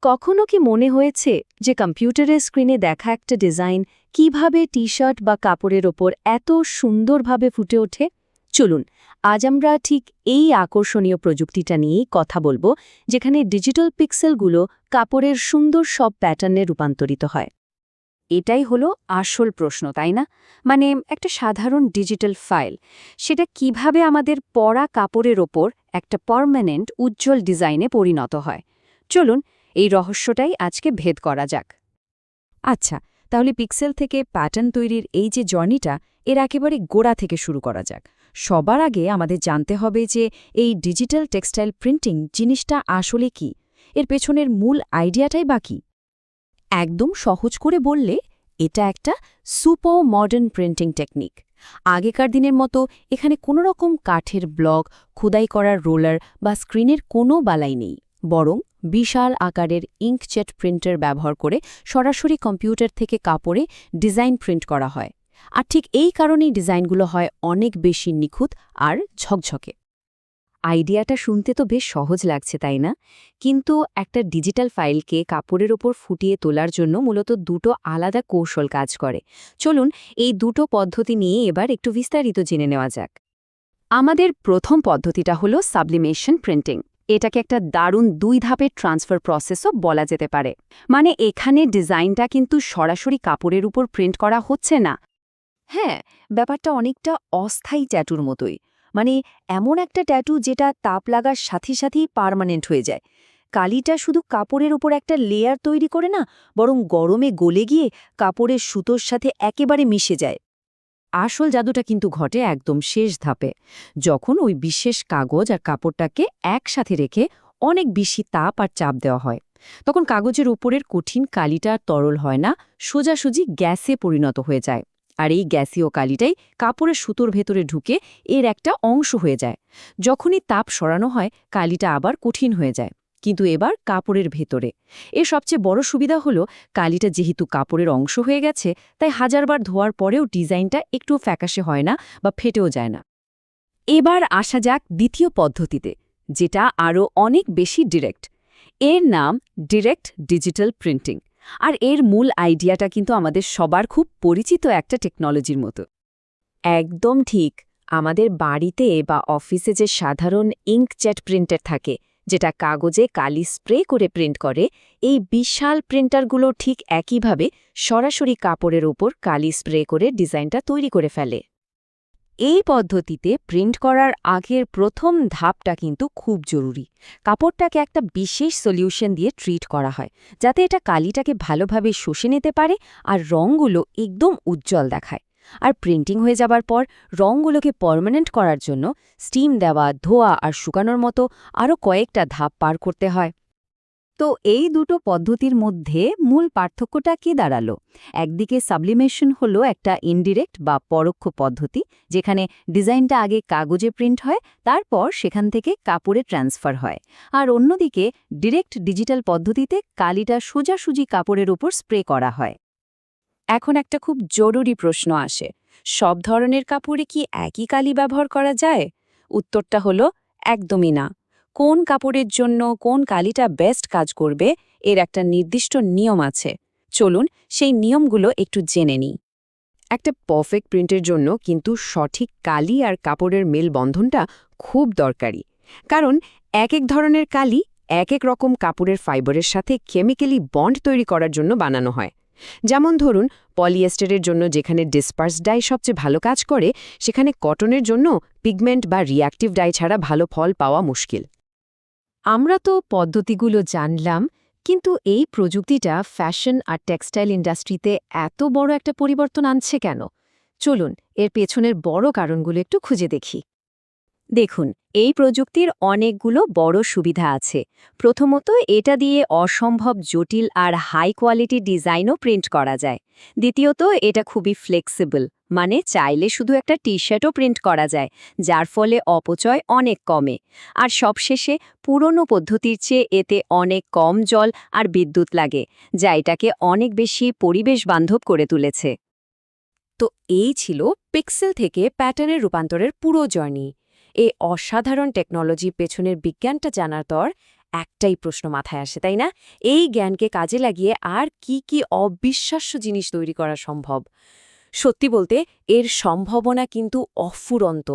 কখনো কি মনে হয়েছে যে কম্পিউটারের স্ক্রিনে দেখা একটা ডিজাইন কিভাবে টি-শার্ট বা কাপড়ের ওপর এত সুন্দরভাবে ফুটে ওঠে? চলুন আজ আমরা ঠিক এই আকর্ষণীয় প্রযুক্তিটা নিয়েই কথা বলবো, যেখানে ডিজিটাল পিক্সেলগুলো কাপড়ের সুন্দর সব প্যাটার্নে রূপান্তরিত হয়। এটাই হলো আসল প্রশ্ন, তাই না? মানে একটা সাধারণ ডিজিটাল ফাইল, সেটা কিভাবে আমাদের পরা কাপড়ের ওপর একটা পার্মানেন্ট উজ্জ্বল ডিজাইনে পরিণত হয়। চলুন এই রহস্যটাই আজকে ভেদ করা যাক। আচ্ছা, তাহলে পিক্সেল থেকে প্যাটার্ন তৈরির এই যে জার্নিটা, এর একেবারে গোড়া থেকে শুরু করা যাক। সবার আগে আমাদের জানতে হবে যে এই ডিজিটাল টেক্সটাইল প্রিন্টিং জিনিসটা আসলে কি, এর পেছনের মূল আইডিয়াটাই বা কী। একদম সহজ করে বললে এটা একটা সুপার মডার্ন প্রিন্টিং টেকনিক। আগেকার দিনের মতো এখানে কোনো রকম কাঠের ব্লক, খোদাই করার রোলার বা স্ক্রিনের কোনো বালাই নেই, বরং বিশাল আকারের ইঙ্কজেট প্রিন্টার ব্যবহার করে সরাসরি কম্পিউটার থেকে কাপড়ে ডিজাইন প্রিন্ট করা হয়। আর ঠিক এই কারণেই ডিজাইনগুলো হয় অনেক বেশি নিখুঁত আর ঝকঝকে। আইডিয়াটা শুনতে তো বেশ সহজ লাগছে, তাই না? কিন্তু একটা ডিজিটাল ফাইলকে কাপড়ের ওপর ফুটিয়ে তোলার জন্য মূলত দুটো আলাদা কৌশল কাজ করে। চলুন এই দুটো পদ্ধতি নিয়ে এবার একটু বিস্তারিত জেনে নেওয়া যাক। আমাদের প্রথম পদ্ধতিটা হলো সাবলিমেশন প্রিন্টিং। এটাকে একটা দারুণ 2 ধাপের ট্রান্সফার প্রসেসও বলা যেতে পারে। মানে এখানে ডিজাইনটা কিন্তু সরাসরি কাপড়ের উপর প্রিন্ট করা হচ্ছে না। হ্যাঁ, ব্যাপারটা অনেকটা অস্থায়ী ট্যাটুর মতোই। মানে এমন একটা ট্যাটু যেটা তাপ লাগার সাথে সাথেই পার্মানেন্ট হয়ে যায়। কালিটা শুধু কাপড়ের উপর একটা লেয়ার তৈরি করে না, বরং গরমে গলে গিয়ে কাপড়ের সুতোর সাথে একেবারে মিশে যায়। আসল জাদুটা কিন্তু ঘটে একদম শেষ ধাপে, যখন ওই বিশেষ কাগজ আর কাপড়টাকে একসাথে রেখে অনেক বেশি তাপ আর চাপ দেওয়া হয়। তখন কাগজের উপরের কঠিন কালিটা আর তরল হয় না, সোজাসুজি গ্যাসে পরিণত হয়ে যায়। আর এই গ্যাসীয় কালিটাই কাপড়ের সুতোর ভেতরে ঢুকে এর একটা অংশ হয়ে যায়। যখনই তাপ সরানো হয়, কালিটা আবার কঠিন হয়ে যায়, কিন্তু এবার কাপড়ের ভেতরে। এর সবচেয়ে বড় সুবিধা হলো, কালিটা যেহেতু কাপড়ের অংশ হয়ে গেছে, তাই হাজারবার ধোয়ার পরেও ডিজাইনটা একটু ফ্যাকাশে হয় না বা ফেটেও যায় না। এবার আসা যাক দ্বিতীয় পদ্ধতিতে, যেটা আরও অনেক বেশি ডিরেক্ট। এর নাম ডিরেক্ট ডিজিটাল প্রিন্টিং। আর এর মূল আইডিয়াটা কিন্তু আমাদের সবার খুব পরিচিত একটা টেকনোলজির মতো। একদম ঠিক। আমাদের বাড়িতে বা অফিসে যে সাধারণ ইঙ্কজেট প্রিন্টার থাকে, যেটা কাগজে কালি স্প্রে করে প্রিন্ট করে, এই বিশাল প্রিন্টারগুলো ঠিক একইভাবে সরাসরি কাপড়ের ওপর কালি স্প্রে করে ডিজাইনটা তৈরি করে ফেলে। এই পদ্ধতিতে প্রিন্ট করার আগের প্রথম ধাপটা কিন্তু খুব জরুরি। কাপড়টাকে একটা বিশেষ সলিউশন দিয়ে ট্রিট করা হয়, যাতে এটা কালিটাকে ভালোভাবে শুষে নিতে পারে আর রঙগুলো একদম উজ্জ্বল দেখায়। আর প্রিন্টিং হয়ে যাবার পর রঙগুলোকে পার্মানেন্ট করার জন্য স্টিম দেওয়া, ধোয়া আর শুকানোর মতো আরও কয়েকটা ধাপ পার করতে হয়। তো এই দুটো পদ্ধতির মধ্যে মূল পার্থক্যটা কি দাঁড়ালো? একদিকে সাবলিমেশন হলো একটা ইনডিরেক্ট বা পরোক্ষ পদ্ধতি, যেখানে ডিজাইনটা আগে কাগজে প্রিন্ট হয়, তারপর সেখান থেকে কাপড়ে ট্রান্সফার হয়। আর অন্যদিকে ডিরেক্ট ডিজিটাল পদ্ধতিতে কালিটা সোজাসুজি কাপড়ের উপর স্প্রে করা হয়। এখন একটা খুব জরুরি প্রশ্ন আসে, সব ধরনের কাপড়ে কি একই কালি ব্যবহার করা যায়? উত্তরটা হলো একদমই না। কোন কাপড়ের জন্য কোন কালিটা বেস্ট কাজ করবে, এর একটা নির্দিষ্ট নিয়ম আছে। চলুন সেই নিয়মগুলো একটু জেনে নিই। একটা পারফেক্ট প্রিন্টের জন্য কিন্তু সঠিক কালি আর কাপড়ের মেলবন্ধনটা খুব দরকারি। কারণ এক এক ধরনের কালি এক এক রকম কাপড়ের ফাইবারের সাথে কেমিক্যালি বন্ড তৈরি করার জন্য বানানো হয়। যেমন ধরুন, পলিয়েস্টারের জন্য যেখানে ডিসপার্স ডাই সবচেয়ে ভালো কাজ করে, সেখানে কটনের জন্য পিগমেন্ট বা রিঅ্যাক্টিভ ডাই ছাড়া ভালো ফল পাওয়া মুশকিল। আমরা তো পদ্ধতিগুলো জানলাম, কিন্তু এই প্রযুক্তিটা ফ্যাশন আর টেক্সটাইল ইন্ডাস্ট্রিতে এত বড় একটা পরিবর্তন আনছে কেন? চলুন এর পেছনের বড় কারণগুলো একটু খুঁজে দেখি। দেখুন, এই প্রযুক্তির অনেকগুলো বড় সুবিধা আছে। প্রথমত, এটা দিয়ে অসম্ভব জটিল আর হাই কোয়ালিটি ডিজাইনও প্রিন্ট করা যায়। দ্বিতীয়ত, এটা খুবই ফ্লেক্সিবল, মানে চাইলে শুধু একটা টি-শার্টও প্রিন্ট করা যায়, যার ফলে অপচয় অনেক কমে। আর সবশেষে, পুরনো পদ্ধতির চেয়ে এতে অনেক কম জল আর বিদ্যুৎ লাগে, যা এটাকে অনেক বেশি পরিবেশ বান্ধব করে তুলেছে। তো এই ছিল পিক্সেল থেকে প্যাটার্নের রূপান্তরের পুরো জার্নি। এই অসাধারণ টেকনোলজির পেছনের বিজ্ঞানটা জানার পর একটাই প্রশ্ন মাথায় আসে, তাই না? এই জ্ঞানকে কাজে লাগিয়ে আর কি কি অবিশ্বাস্য জিনিস তৈরি করা সম্ভব? সত্যি বলতে এর সম্ভাবনা কিন্তু অফুরন্ত।